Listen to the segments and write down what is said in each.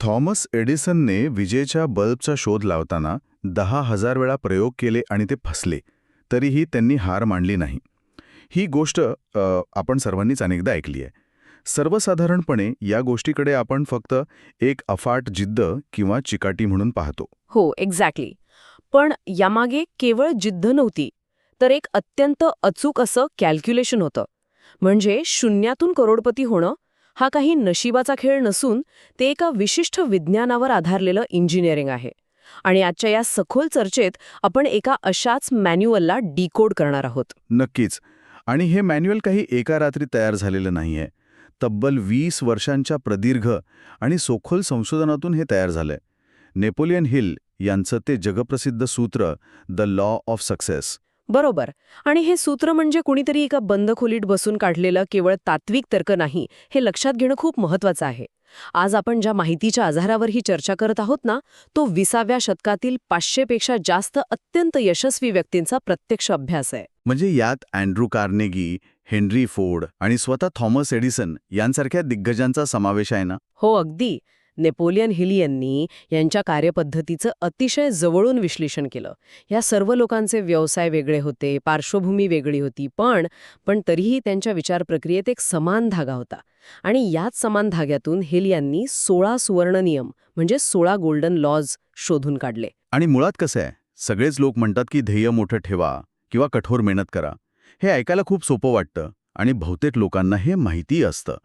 Thomas एडिसनने विजेच्या बल्बचा शोध लावताना 10,000 वेळा प्रयोग केले आणि ते फसले, तरीही त्यांनी हार मानली नाही. ही गोष्ट आपण सर्वांनीच अनेकदा ऐकली आहे. सर्वसाधारणपणे या गोष्टीकडे आपण फक्त एक अफाट जिद्द किंवा चिकाटी म्हणून पाहतो. हो, एक्झॅक्टली. पण यामागे केवळ जिद्द नव्हती, तर एक अत्यंत अचूक असं कॅल्क्युलेशन होतं. म्हणजे शून्यातून करोडपती होणं हा काही नशिबाचा खेळ नसून ते एका विशिष्ट विज्ञानावर आधारलेलं इंजिनिअरिंग आहे. आणि आजच्या या सखोल चर्चेत आपण एका अशाच मॅन्युअलला डिकोड करणार आहोत. नक्कीच. आणि हे मॅन्युअल काही एका रात्री तयार झालेलं नाहीये. तब्बल 20 वर्षांच्या प्रदीर्घ आणि सखोल संशोधनातून हे तयार झालंय. नेपोलियन हिल यांचं ते जगप्रसिद्ध सूत्र द लॉ ऑफ सक्सेस. बरोबर. आणि हे सूत्र म्हणजे कुणीतरी एका बंद खोलीत बसून काढलेलं केवळ तात्विक तर्क नाही, हे लक्षात घेणं खूप महत्वाचं आहे. आज आपण ज्या माहितीच्या आधारावर ही चर्चा करत आहोत ना, तो 20व्या शतकातील 500 पेक्षा जास्त अत्यंत यशस्वी व्यक्तींचा प्रत्यक्ष अभ्यास आहे. म्हणजे यात अँड्रू कार्नेगी, हेनरी फोर्ड आणि स्वतः थॉमस एडिसन यांसारख्या दिग्गजांचा समावेश आहे ना? हो, अगदी. नेपोलियन हिल यांनी यांच्या कार्यपद्धतीचं अतिशय जवळून विश्लेषण केलं. या सर्व लोकांचे व्यवसाय वेगळे होते, पार्श्वभूमी वेगळी होती, पण तरीही त्यांच्या विचार प्रक्रियेत एक समान धागा होता. आणि याच समान धाग्यातून हिल यांनी 16 सुवर्ण नियम म्हणजे 16 गोल्डन लॉज शोधून काढले. आणि मुळात कसं आहे, सगळेच लोक म्हणतात की ध्येय मोठं ठेवा किंवा कठोर मेहनत करा. हे ऐकायला खूप सोपं वाटतं आणि बहुतेक लोकांना हे माहिती असतं.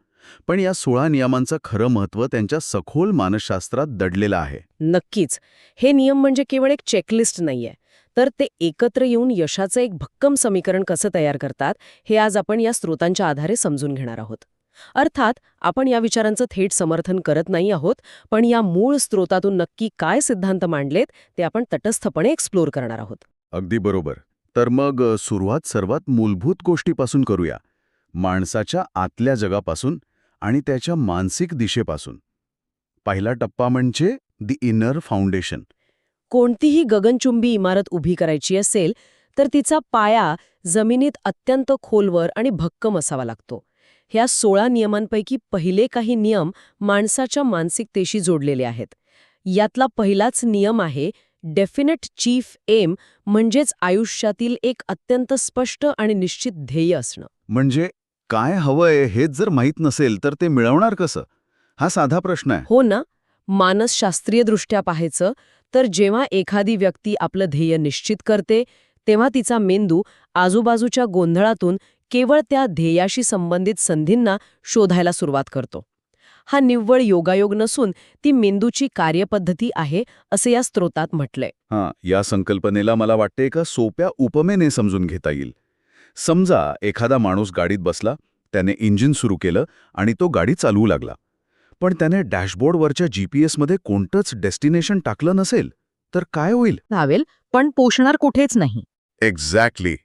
पण या 16 नियमांचं खरं महत्त्व त्यांच्या सखोल मानसशास्त्रात दडलेलं आहे. नक्कीच. हे नियम म्हणजे केवळ एक चेकलिस्ट नाहीये, तर ते एकत्र येऊन यशाचं एक भक्कम समीकरण कसं तयार करतात, हे आज आपण या स्रोतांच्या आधारे समजून घेणार आहोत. अर्थात आपण या विचारांचं थेट समर्थन करत नाही आहोत, पण या मूळ स्रोतातून नक्की काय सिद्धांत मांडलेत ते आपण तटस्थपणे एक्सप्लोर करणार आहोत. अगदी बरोबर. तर मग सुरुवात सर्वात मूलभूत गोष्टीपासून करूया. माणसाच्या आतल्या जगापासून आणि त्याच्या मानसिक दिशेपासून. पहिला टप्पा म्हणजे द इनर फाउंडेशन. कोणतीही गगनचुंबी इमारत उभी करायची असेल तर तिचा पाया जमिनीत अत्यंत खोलवर आणि भक्कम असावा लागतो. ह्या 16 नियमांपैकी पहिले काही नियम माणसाच्या मानसिकतेशी जोडलेले आहेत. यातला पहिलाच नियम आहे डेफिनेट चीफ एम, म्हणजेच आयुष्यातील एक अत्यंत स्पष्ट आणि निश्चित ध्येय असणं. म्हणजे काय हवंय हेच जर माहीत नसेल तर ते मिळवणार कसं? हा साधा प्रश्न आहे. हो ना. मानसशास्त्रीयदृष्ट्या पाहायचं तर जेव्हा एखादी व्यक्ती आपलं ध्येय निश्चित करते तेव्हा तिचा मेंदू आजूबाजूच्या गोंधळातून केवळ त्या ध्येयाशी संबंधित संधींना शोधायला सुरुवात करतो. हा निव्वळ योगायोग नसून ती मेंदूची कार्यपद्धती आहे असं या स्रोतात म्हटलंय. या संकल्पनेला मला वाटते एका सोप्या उपमेने समजून घेता येईल. समजा एखादा माणूस गाडीत बसला, त्याने इंजिन सुरू केलं आणि तो गाडी चालवू लागला. पण त्याने डॅशबोर्डवरच्या जीपीएसमध्ये कोणतंच डेस्टिनेशन टाकलं नसेल तर काय होईल? धावेल, पण पोचणार कुठेच नाही. एक्झॅक्टली.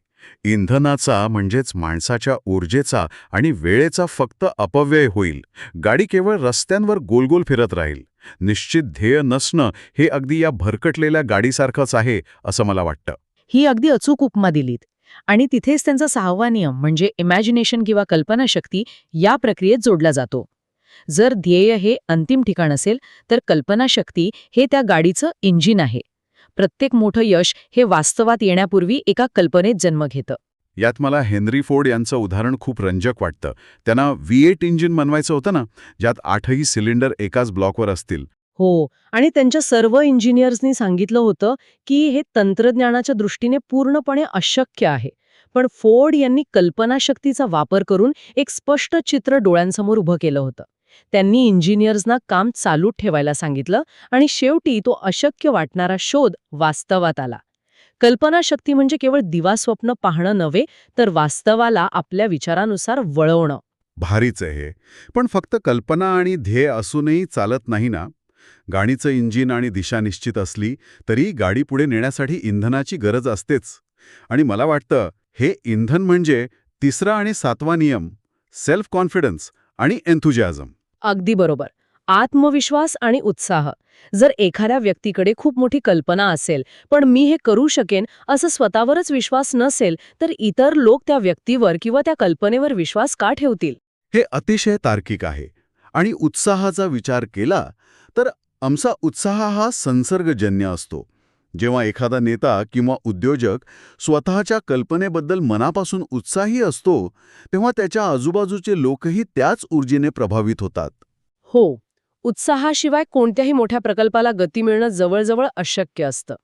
इंधनाचा म्हणजेच माणसाच्या ऊर्जेचा आणि वेळेचा फक्त अपव्यय होईल. गाडी केवळ रस्त्यांवर गोलगोल फिरत राहील. निश्चित ध्येय नसणं हे अगदी या भरकटलेल्या गाडीसारखंच आहे असं मला वाटतं. ही अगदी अचूक उपमा दिलीत. आणि तिथेच त्यांचा 6वा नियम म्हणजे इमॅजिनेशन किंवा कल्पनाशक्ती या प्रक्रियेत जोडला जातो. जर ध्येय हे अंतिम ठिकाण असेल तर कल्पनाशक्ती हे त्या गाडीचं इंजिन आहे. प्रत्येक मोठं यश हे वास्तवात येण्यापूर्वी एका कल्पनेत जन्म घेतं. यात मला हेनरी फोर्ड यांचं उदाहरण खूप रंजक वाटतं. त्यांना V8 इंजिन बनवायचं होतं ना, ज्यात 8ही सिलेंडर एकाच ब्लॉकवर असतील. हो, आणि त्यांच्या सर्व इंजिनियर्सनी सांगितलं होतं की हे तंत्रज्ञानाच्या दृष्टीने पूर्णपणे अशक्य आहे. पण फोर्ड यांनी कल्पनाशक्तीचा वापर करून एक स्पष्ट चित्र डोळ्यांसमोर उभं केलं होतं. त्यांनी इंजिनियर्सना काम चालू ठेवायला सांगितलं आणि शेवटी तो अशक्य वाटणारा शोध वास्तवात आला. कल्पनाशक्ती म्हणजे केवळ दिवास्वप्न पाहणं नव्हे, तर वास्तवाला आपल्या विचारानुसार वळवणं. भारीच आहे हे. पण फक्त कल्पना आणि ध्येय असूनही चालत नाही ना. गाडीचं इंजिन आणि दिशा निश्चित असली तरी गाडी पुढे नेण्यासाठी इंधनाची गरज असतेच. आणि मला वाटतं हे इंधन म्हणजे तिसरा आणि 7वा नियम, सेल्फ कॉन्फिडन्स आणि एन्थुजियाझम. अगदी बरोबर. आत्मविश्वास आणि उत्साह. जर एखाद्या व्यक्तीकडे खूप मोठी कल्पना असेल पण मी हे करू शकेन असं स्वतःवरच विश्वास नसेल तर इतर लोक त्या व्यक्तीवर किंवा त्या कल्पनेवर विश्वास का ठेवतील? हे अतिशय तार्किक आहे. आणि उत्साहाचा विचार केला तर आमचा उत्साह हा संसर्गजन्य असतो. जेव्हा एखादा नेता किंवा उद्योजक स्वतःच्या कल्पनेबद्दल मनापासून उत्साही असतो, तेव्हा त्याच्या आजूबाजूचे लोकही त्याच ऊर्जेने प्रभावित होतात. हो, उत्साहाशिवाय कोणत्याही मोठ्या प्रकल्पाला गती मिळणं जवळजवळ अशक्य असतं.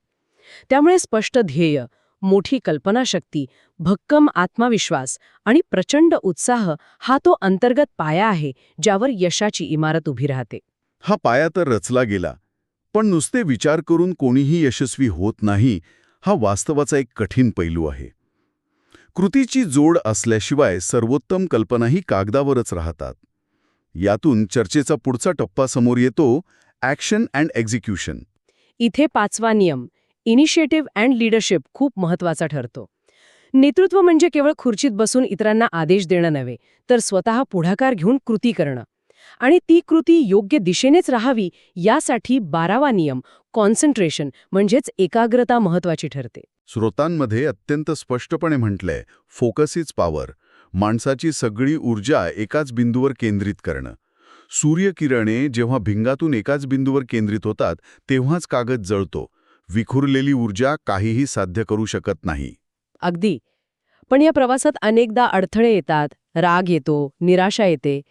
त्यामुळे स्पष्ट ध्येय, मोठी कल्पनाशक्ती, भक्कम आत्मविश्वास आणि प्रचंड उत्साह हा तो अंतर्गत पाया आहे, ज्यावर यशाची इमारत उभी राहते. हा पाया तर रचला गेला, पण नुसते विचार करून कोणीही यशस्वी होत नाही, हा वास्तवाचा एक कठीण पैलू आहे. कृतीची जोड असल्याशिवाय सर्वोत्तम कल्पनाही कागदावरच राहतात. यातून चर्चेचा पुढचा टप्पा समोर येतो, ॲक्शन अँड एक्झिक्युशन. इथे 5वा नियम, इनिशिएटिव्ह अँड लीडरशिप, खूप महत्वाचा ठरतो. नेतृत्व म्हणजे केवळ खुर्चीत बसून इतरांना आदेश देणं नव्हे, तर स्वतः पुढाकार घेऊन कृती करणं. आणि ती कृती योग्य दिशेनेच राहावी, यासाठी 12वा नियम, कॉन्सन्ट्रेशन म्हणजेच एकाग्रता महत्वाची ठरते. स्रोतांमध्ये अत्यंत स्पष्टपणे म्हटलंय, फोकस इज पॉवर. माणसाची सगळी ऊर्जा एकाच बिंदूवर केंद्रित करणं. सूर्यकिरणे जेव्हा भिंगातून एकाच बिंदूवर केंद्रित होतात, तेव्हाच कागद जळतो. विखुरलेली ऊर्जा काहीही साध्य करू शकत नाही. अगदी. पण या प्रवासात अनेकदा अडथळे येतात, राग येतो, निराशा येते.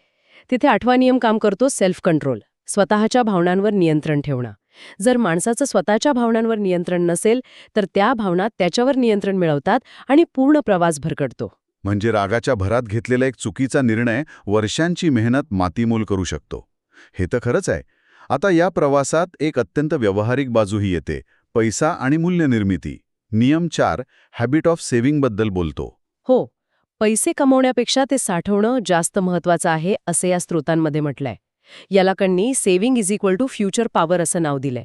तिथे 8वा नियम काम करतो, सेल्फ कंट्रोल, स्वतःच्या भावनांवर नियंत्रण ठेवणं. जर माणसाचं स्वतःच्या भावनांवर नियंत्रण नसेल, तर त्या भावना त्याच्यावर नियंत्रण मिळवतात आणि पूर्ण प्रवास भरकटतो. म्हणजे रागाच्या भरात घेतलेला एक चुकीचा निर्णय वर्षांची मेहनत मातीमोल करू शकतो. हे तर खरंच आहे. आता या प्रवासात एक अत्यंत व्यावहारिक बाजूही येते, पैसा आणि मूल्यनिर्मिती. नियम 4 हॅबिट ऑफ सेव्हिंगबद्दल बोलतो. हो, पैसे कमवण्यापेक्षा ते साठवणं जास्त महत्वाचं आहे, असे या स्रोतांमध्ये म्हटलंय. याला कण्णी saving is equal to future power असं नाव दिलंय.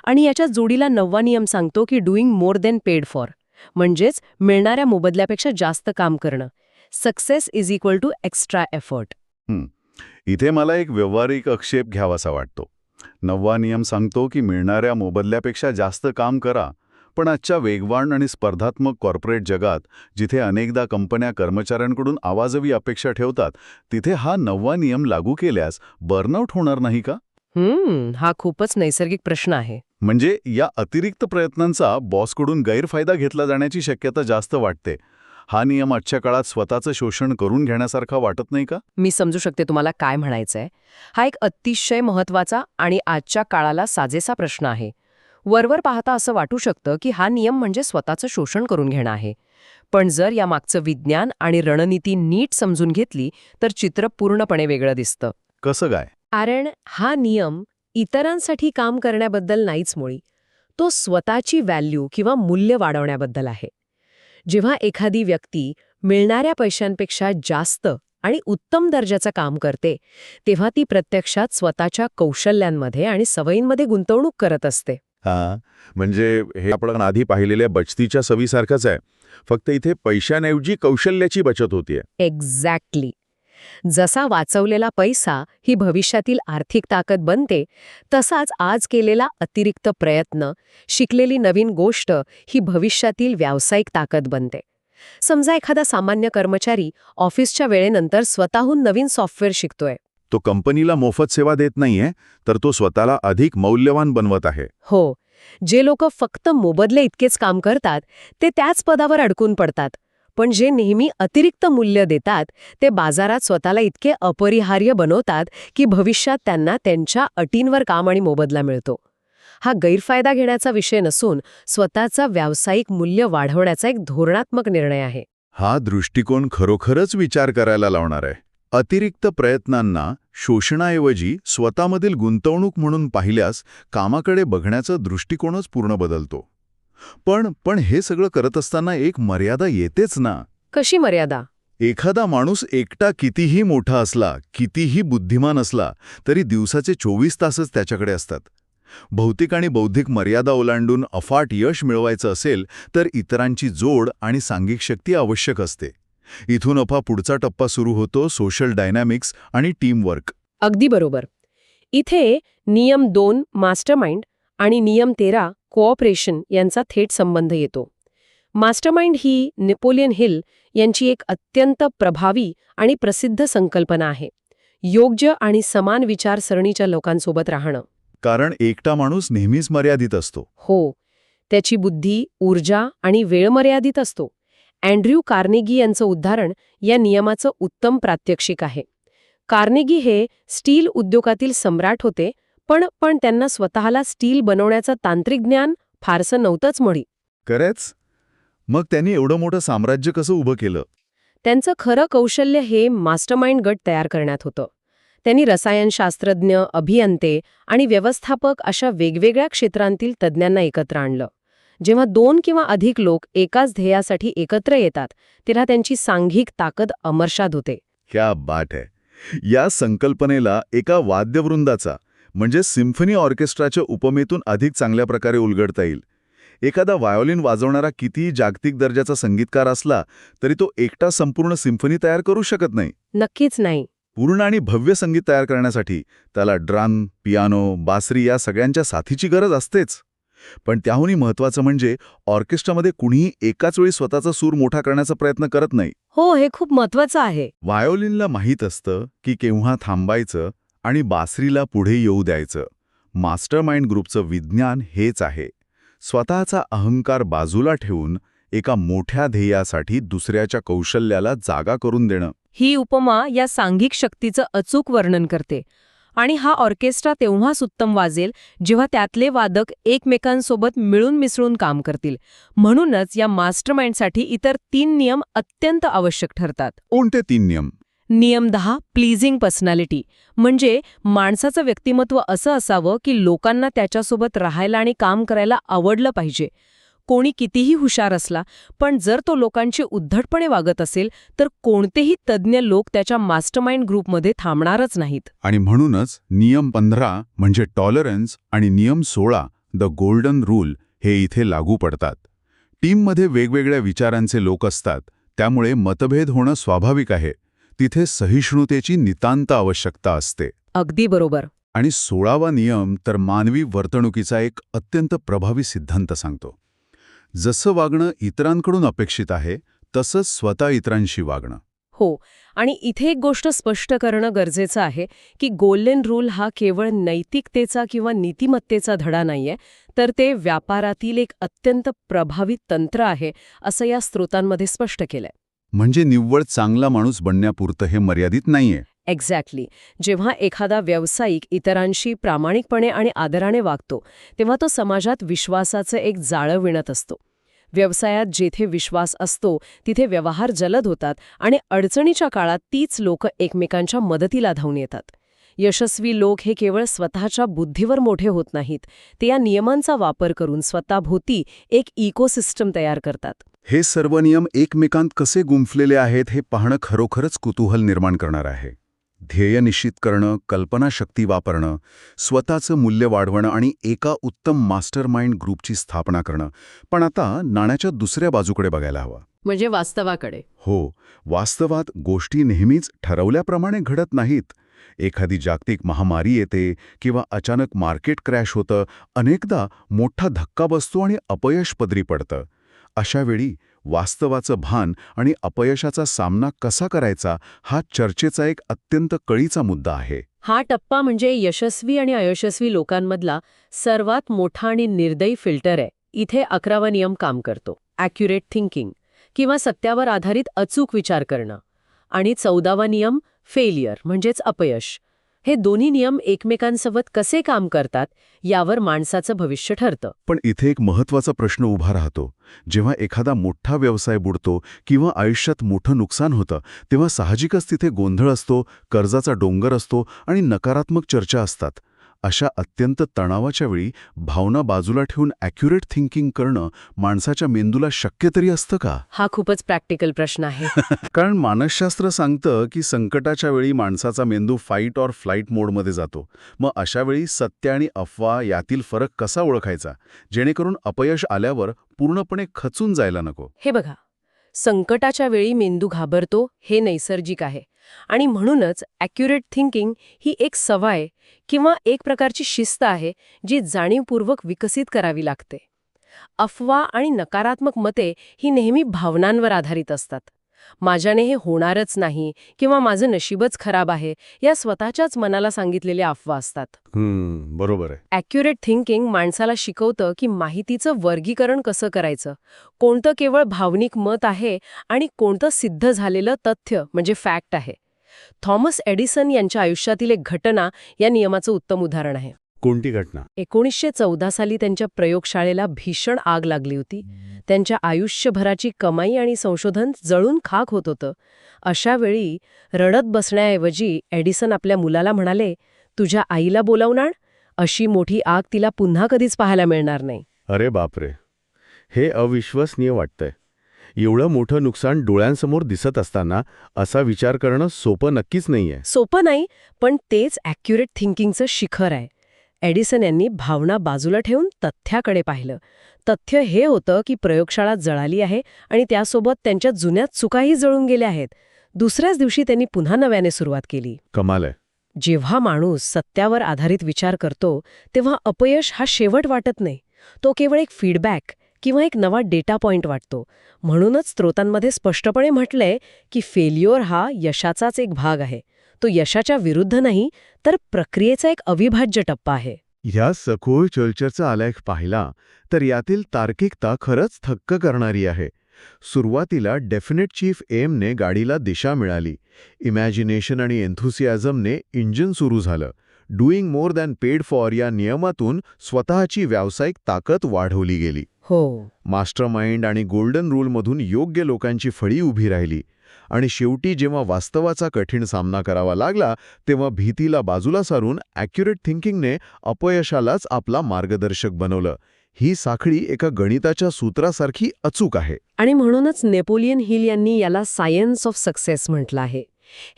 आणि याच्या जोडीला 9वा नियम सांगतो की doing more than paid for, म्हणजेच मिळणाऱ्या मोबदल्यापेक्षा जास्त काम करणं. Success is equal to extra effort. इथे मला एक व्यावहारिक आक्षेप घ्यावासा वाटतो. 9वा नियम सांगतो की मिळणाऱ्या मोबदल्यापेक्षा जास्त काम करा, पण आजच्या वेगवान आणि स्पर्धात्मक कॉर्पोरेट जगात, जिथे अनेकदा कंपन्या कर्मचाऱ्यांकडून आवाजवी अपेक्षा ठेवतात, तिथे हा 9वा नियम लागू केल्यास बर्नआउट होणार नाही का? हा खूपच नैसर्गिक प्रश्न आहे. म्हणजे या अतिरिक्त प्रयत्नांचा बॉसकडून गैरफायदा घेतला जाण्याची शक्यता जास्त वाटते. हा नियम आजच्या काळात स्वतःचं शोषण करून घेण्यासारखा वाटत नाही का? मी समजू शकते तुम्हाला काय म्हणायचंय. हा एक अतिशय महत्वाचा आणि आजच्या काळाला साजेसा प्रश्न आहे. वरवर पाहता असं वाटू शकतं की हा नियम म्हणजे स्वतःचं शोषण करून घेणं आहे. पण जर यामागचं विज्ञान आणि रणनीती नीट समजून घेतली, तर चित्र पूर्णपणे वेगळं दिसतं. कसं काय? कारण हा नियम इतरांसाठी काम करण्याबद्दल नाहीच मुळी. तो स्वतःची व्हॅल्यू किंवा मूल्य वाढवण्याबद्दल आहे. जेव्हा एखादी व्यक्ती मिळणाऱ्या पैशांपेक्षा जास्त आणि उत्तम दर्जाचं काम करते, तेव्हा ती प्रत्यक्षात स्वतःच्या कौशल्यांमध्ये आणि सवयींमध्ये गुंतवणूक करत असते. हां, म्हणजे हे आपण आधी पाहिलेल्या बचतीच्या सवीसारखंच आहे. फक्त इथे पैशांऐवजी कौशल्याची बचत होतीये. एक्झॅक्टली. जसा वाचवलेला पैसा ही भविष्यातील आर्थिक ताकद बनते, तसाच आज केलेला अतिरिक्त प्रयत्न, शिकलेली नवीन गोष्ट ही भविष्यातील व्यावसायिक ताकद बनते. समजा एखादा सामान्य कर्मचारी ऑफिसच्या वेळेनंतर स्वतःहून नवीन सॉफ्टवेअर शिकतोय. तो कंपनीला मोफत सेवा देत नाहीये, तर तो स्वतःला अधिक मौल्यवान बनवत आहे. हो, जे लोक फक्त मोबदले इतकेच काम करतात, ते त्याच पदावर अडकून पडतात. पण जे नेहमी अतिरिक्त मूल्य देतात, ते बाजारात स्वतःला इतके अपरिहार्य बनवतात की भविष्यात त्यांना त्यांच्या अटींवर काम आणि मोबदला मिळतो. हा गैरफायदा घेण्याचा विषय नसून स्वतःचा व्यावसायिक मूल्य वाढवण्याचा एक धोरणात्मक निर्णय आहे. हा दृष्टिकोन खरोखरच विचार करायला लावणार आहे. अतिरिक्त प्रयत्नांना शोषणाऐवजी स्वतःमधील गुंतवणूक म्हणून पाहिल्यास कामाकडे बघण्याचा दृष्टिकोनच पूर्ण बदलतो. पण हे सगळं करत असताना एक मर्यादा येतेच ना. कशी मर्यादा? एखादा माणूस एकटा कितीही मोठा असला, कितीही बुद्धिमान असला, तरी दिवसाचे 24 तासच त्याच्याकडे असतात. भौतिक आणि बौद्धिक मर्यादा ओलांडून अफाट यश मिळवायचं असेल, तर इतरांची जोड आणि सांघिक शक्ती आवश्यक असते. इथून पुढचा टप्पा सुरू होतो, सोशल डायनॅमिक्स आणि टीमवर्क. अगदी बरोबर. इथे नियम 2 मास्टरमाइंड आणि नियम 13 कोऑपरेशन यांचा थेट संबंध येतो. मास्टरमाइंड ही नेपोलियन हिल यांची एक अत्यंत प्रभावी आणि प्रसिद्ध संकल्पना आहे. योग्य आणि समान विचारसरणीच्या लोकांसोबत राहणं. कारण एकटा माणूस नेहमीच मर्यादित असतो. हो, त्याची बुद्धी, ऊर्जा आणि वेळ मर्यादित असतो. अँड्र्यू कार्नेगी यांचं उदाहरण या नियमाचं उत्तम प्रात्यक्षिक आहे. कार्नेगी हे स्टील उद्योगातील सम्राट होते, पण त्यांना स्वतःला स्टील बनवण्याचं तांत्रिक ज्ञान फारसं नव्हतंच मुळी. खरंच? मग त्यांनी एवढं मोठं साम्राज्य कसं उभं केलं? त्यांचं खरं कौशल्य हे मास्टरमाइंड गट तयार करण्यात होतं. त्यांनी रसायनशास्त्रज्ञ, अभियंते आणि व्यवस्थापक अशा वेगवेगळ्या क्षेत्रांतील तज्ज्ञांना एकत्र आणलं. जेव्हा 2 किंवा अधिक लोक एकाच ध्येयासाठी एकत्र येतात, तेव्हा त्यांची सांघिक ताकद अमरशाद होते. क्या बात आहे. या संकल्पनेला एका वाद्यवृंदाचा म्हणजे सिम्फनी ऑर्केस्ट्राच्या उपमेतून अधिक चांगल्या प्रकारे उलगडता येईल. एखादा व्हायोलिन वाजवणारा कितीही जागतिक दर्जाचा संगीतकार असला तरी तो एकटा संपूर्ण सिम्फनी तयार करू शकत नाही. नक्कीच नाही. पूर्ण आणि भव्य संगीत तयार करण्यासाठी त्याला ड्रम, पियानो, बासरी या सगळ्यांच्या साथीची गरज असतेच. पण त्याहूनही महत्त्वाचं म्हणजे ऑर्केस्ट्रामध्ये कुणीही एकाच वेळी स्वतःचा सूर मोठा करण्याचा प्रयत्न करत नाही. हो, हे खूप महत्वाचं आहे. व्हायोलिनला माहीत असतं की केव्हा थांबायचं आणि बासरीला पुढे येऊ द्यायचं. मास्टरमाइंड ग्रुपचं विज्ञान हेच आहे. स्वतःचा अहंकार बाजूला ठेवून एका मोठ्या ध्येयासाठी दुसऱ्याच्या कौशल्याला जागा करून देणं. ही उपमा या सांघिक शक्तीचं अचूक वर्णन करते. आणि हा ऑर्केस्ट्रा तेव्हाच उत्तम वाजेल जेव्हा त्यातले वादक एकमेकांसोबत मिळून मिसळून काम करतील. म्हणूनच या मास्टरमाइंडसाठी इतर 3 नियम अत्यंत आवश्यक ठरतात. कोणते 3 नियम? नियम 10 प्लीजिंग पर्सनॅलिटी, म्हणजे माणसाचं व्यक्तिमत्व असं असावं की लोकांना त्याच्यासोबत राहायला आणि काम करायला आवडलं पाहिजे. कोणी कितीही हुशार असला, पण जर तो लोकांची उद्धटपणे वागत असेल तर कोणतेही तज्ज्ञ लोक त्याच्या मास्टरमाइंड ग्रुपमध्ये थांबणारच नाहीत. आणि म्हणूनच नियम 15 म्हणजे टॉलरन्स आणि नियम 16 द गोल्डन रूल हे इथे लागू पडतात. टीममध्ये वेगवेगळ्या विचारांचे लोक असतात, त्यामुळे मतभेद होणं स्वाभाविक आहे. तिथे सहिष्णुतेची नितांत आवश्यकता असते. अगदी बरोबर. आणि 16वा नियम तर मानवी वर्तणुकीचा एक अत्यंत प्रभावी सिद्धांत सांगतो. जसं वागणं इतरांकडून अपेक्षित आहे तसंच स्वतः इतरांशी वागणं. हो, आणि इथे एक गोष्ट स्पष्ट करणं गरजेचं आहे की गोल्डन रूल हा केवळ नैतिकतेचा किंवा नीतिमत्तेचा धडा नाहीये, तर ते व्यापारातील एक अत्यंत प्रभावी तंत्र आहे, असं या स्रोतांमध्ये स्पष्ट केलंय. म्हणजे निव्वळ चांगला माणूस बनण्यापुरतं हे मर्यादित नाहीये. एक्झॅक्टली. जेव्हा एखादा व्यावसायिक इतरांशी प्रामाणिकपणे आणि आदराने वागतो, तेव्हा तो समाजात विश्वासाचं एक जाळं विणत असतो. व्यवसायात जेथे विश्वास असतो तिथे व्यवहार जलद होतात आणि अडचणीच्या काळात तीच लोक एकमेकांच्या मदतीला धावून येतात. यशस्वी लोक हे केवळ स्वतःच्या बुद्धीवर मोठे होत नाहीत, ते या नियमांचा वापर करून स्वतःभोवती एक इकोसिस्टम तयार करतात. हे सर्व नियम एकमेकांत कसे गुंफलेले आहेत हे पाहणं खरोखरच कुतूहल निर्माण करणार आहे. ध्येय निश्चित करणं, कल्पनाशक्ती वापरणं, स्वतःचं मूल्य वाढवणं आणि एका उत्तम मास्टरमाइंड ग्रुपची स्थापना करणं. पण आता नाण्याच्या दुसऱ्या बाजूकडे बघायला हवं. म्हणजे वास्तवाकडे. हो, वास्तवात गोष्टी नेहमीच ठरवल्याप्रमाणे घडत नाहीत. एखादी जागतिक महामारी येते किंवा अचानक मार्केट क्रॅश होतं. अनेकदा मोठा धक्का बसतो आणि अपयश पदरी पडतं. अशावेळी वास्तवाचं भान आणि अपयशाचा सामना कसा करायचा हा चर्चेचा एक अत्यंत कळीचा मुद्दा आहे. हा टप्पा म्हणजे यशस्वी आणि अयशस्वी लोकांमधला सर्वात मोठा आणि निर्दयी फिल्टर आहे. इथे 11वा नियम काम करतो, ॲक्युरेट थिंकिंग किंवा सत्यावर आधारित अचूक विचार करणं. आणि 14वा नियम फेलियर म्हणजेच अपयश. हे दोन्ही नियम एकमेकांसोबत कसे काम करतात यावर माणसाचं भविष्य ठरतं. पण इथे एक महत्त्वाचा प्रश्न उभा राहतो. जेव्हा एखादा मोठा व्यवसाय बुडतो किंवा आयुष्यात मोठं नुकसान होतं, तेव्हा साहजिकच तिथे गोंधळ असतो, कर्जाचा डोंगर असतो आणि नकारात्मक चर्चा असतात. अशा अत्यंत तणावाच्या वेळी भावना बाजूला ठेवून ॲक्युरेट थिंकिंग करणं माणसाच्या मेंदूला शक्य तरी असतं का? हा खूपच प्रॅक्टिकल प्रश्न आहे. कारण मानसशास्त्र सांगतं की संकटाच्या वेळी माणसाचा मेंदू फाईट ऑर फ्लाईट मोडमध्ये जातो. मग अशा वेळी सत्य आणि अफवा यातील फरक कसा ओळखायचा, जेणेकरून अपयश आल्यावर पूर्णपणे खचून जायला नको? हे बघा, संकटाच्या वेळी मेंदू घाबरतो हे नैसर्गिक आहे. आणि म्हणूनच ॲक्युरेट थिंकिंग ही एक सवय किंवा एक प्रकारची शिस्त आहे जी जाणीवपूर्वक विकसित करावी लागते. अफवा आणि नकारात्मक मते ही नेहमी भावनांवर आधारित असतात. माझ्याने हे होणारच नाही किंवा माझं नशीबच खराब आहे या स्वतःच्याच मनाला सांगितलेल्या अफवा असतात. बरोबर आहे. ॲक्युरेट थिंकिंग माणसाला शिकवतं की माहितीचं वर्गीकरण कसं करायचं, कोणतं केवळ भावनिक मत आहे आणि कोणतं सिद्ध झालेलं तथ्य म्हणजे फॅक्ट आहे. थॉमस एडिसन यांच्या आयुष्यातील एक घटना या नियमाचं उत्तम उदाहरण आहे. कोणती घटना? 1914 साली त्यांच्या प्रयोगशाळेला भीषण आग लागली होती. त्यांच्या आयुष्यभराची कमाई आणि संशोधन जळून खाक होत होतं. अशा वेळी रडत बसण्याऐवजी एडिसन आपल्या मुलाला म्हणाले, तुझ्या आईला बोलावून आण, अशी मोठी आग तिला पुन्हा कधीच पाहायला मिळणार नाही. अरे बापरे, हे अविश्वसनीय वाटतंय. एवढं मोठं नुकसान डोळ्यांसमोर दिसत असताना असा विचार करणं सोपं नक्कीच नाहीये. सोपं नाही, पण तेच ॲक्युरेट थिंकिंगचं शिखर आहे. एडिसन यांनी भावना बाजूला ठेवून तथ्याकडे पाहिलं. तथ्य हे होतं की प्रयोगशाळा जळाली आहे आणि त्यासोबत त्यांच्या जुन्या चुकाही जळून गेल्या आहेत. दुसऱ्याच दिवशी त्यांनी पुन्हा नव्याने सुरुवात केली. कमाल आहे. जेव्हा माणूस सत्यावर आधारित विचार करतो तेव्हा अपयश हा शेवट वाटत नाही. तो केवळ एक फीडबॅक किंवा एक नवा डेटा पॉइंट वाटतो. म्हणूनच स्रोतांमध्ये स्पष्टपणे म्हटलंय की फेल्युअर हा यशाचाच एक भाग आहे. तो यशाच्या विरुद्ध नाही, तर प्रक्रियेचा एक अविभाज्य टप्पा आहे. ह्या सखोल चर्चेचा आलेख पाहिला तर यातील तार्किकता खरंच थक्क करणारी आहे. सुरुवातीला डेफिनेट चीफ एमने गाडीला दिशा मिळाली. इमॅजिनेशन आणि एन्थुसियाझमने इंजिन सुरू झालं. Doing more than paid for या नियमातून स्वतःची व्यावसायिक ताकद वाढवली गेली. मास्टरमाइंड आणि गोल्डन रूलमधून योग्य लोकांची फळी उभी राहिली. आणि शेवटी जेव्हा वास्तवाचा कठीण सामना करावा लागला तेव्हा भीतीला बाजूला सारून ॲक्युरेट थिंकिंगने अपयशालाच आपला मार्गदर्शक बनवलं. ही साखळी एका गणिताच्या सूत्रासारखी अचूक आहे. आणि म्हणूनच नेपोलियन हिल यांनी याला सायन्स ऑफ सक्सेस म्हटलं आहे.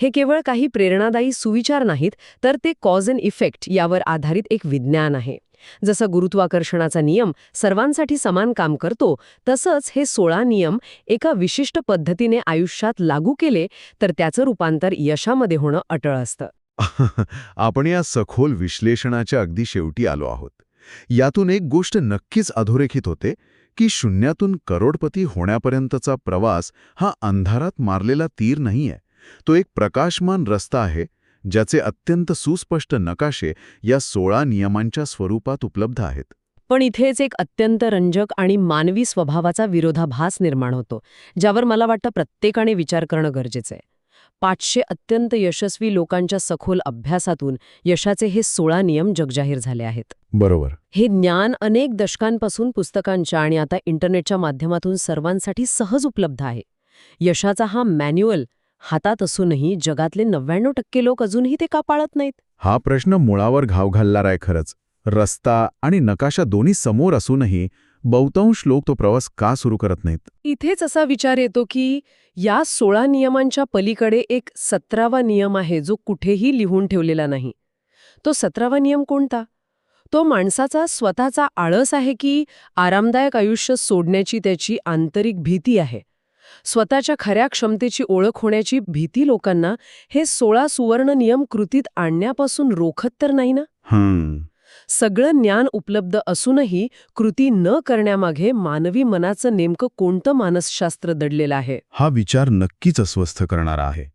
हे केवळ काही प्रेरणादायी सुविचार नाहीत, तर ते कॉज अँड इफेक्ट यावर आधारित एक विज्ञान आहे. जसं गुरुत्वाकर्षणाचा नियम सर्वांसाठी समान काम करतो, तसंच हे 16 नियम एका विशिष्ट पद्धतीने आयुष्यात लागू केले तर त्याचं रूपांतर यशामध्ये होणं अटळ असतं. आपण या सखोल विश्लेषणाच्या अगदी शेवटी आलो आहोत. यातून एक गोष्ट नक्कीच अधोरेखित होते की शून्यातून करोडपती होण्यापर्यंतचा प्रवास हा अंधारात मारलेला तीर नाहीये. तो एक प्रकाशमान रस्ता आहे, ज्याचे अत्यंत सुस्पष्ट नकाशे या 16 नियमांच्या स्वरूपात उपलब्ध आहेत. पण इथेच एक अत्यंत रंजक आणि मानवी स्वभावाचा विरोधाभास निर्माण होतो, ज्यावर मला वाटतं प्रत्येकाने विचार करणं गरजेचं आहे. 500 अत्यंत यशस्वी लोकांच्या सखोल अभ्यासातून यशाचे हे 16 नियम जगजाहीर झाले आहेत. बरोबर. हे ज्ञान अनेक दशकांपासून पुस्तकांच्या आणि आता इंटरनेटच्या माध्यमातून सर्वांसाठी सहज उपलब्ध आहे. यशाचा हा मॅन्युअल हातात असूनही जगातले 99% लोक अजूनही ते का पाळत नाहीत? हा प्रश्न मुळावर घाव घालणारा आहे खरंच. रस्ता आणि नकाशा दोन्ही समोर असूनही बहुतांश लोक तो प्रवास का सुरू करत नाहीत? इथेच असा विचार येतो की या 16 नियमांच्या पलीकडे एक 17वा नियम आहे जो कुठेही लिहून ठेवलेला नाही. तो 17वा नियम कोणता? तो माणसाचा स्वतःचा आळस आहे की आरामदायक आयुष्य सोडण्याची त्याची आंतरिक भीती आहे? स्वतःच्या खऱ्या क्षमतेची ओळख होण्याची भीती लोकांना हे 16 सुवर्ण नियम कृतीत आणण्यापासून रोखत तर नाही ना? सगळं ज्ञान उपलब्ध असूनही कृती न करण्यामागे मानवी मनाचं नेमकं कोणतं मानसशास्त्र दडलेलं आहे? हा विचार नक्कीच अस्वस्थ करणारा आहे.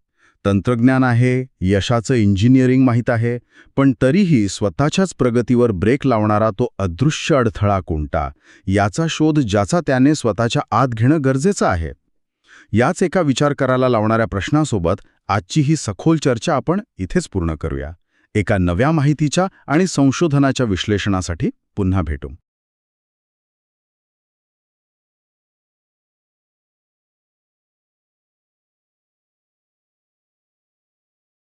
तंत्रज्ञान आहे, यशाचं इंजिनिअरिंग माहीत आहे, पण तरीही स्वतःच्याच प्रगतीवर ब्रेक लावणारा तो अदृश्य अडथळा कोणता, याचा शोध ज्याचा त्याने स्वतःच्या आत घेणं गरजेचं आहे. याच एका विचार करायला लावणाऱ्या प्रश्नासोबत आजची ही सखोल चर्चा आपण इथेच पूर्ण करूया. एका नव्या माहितीच्या आणि संशोधनाच्या विश्लेषणासाठी पुन्हा भेटू.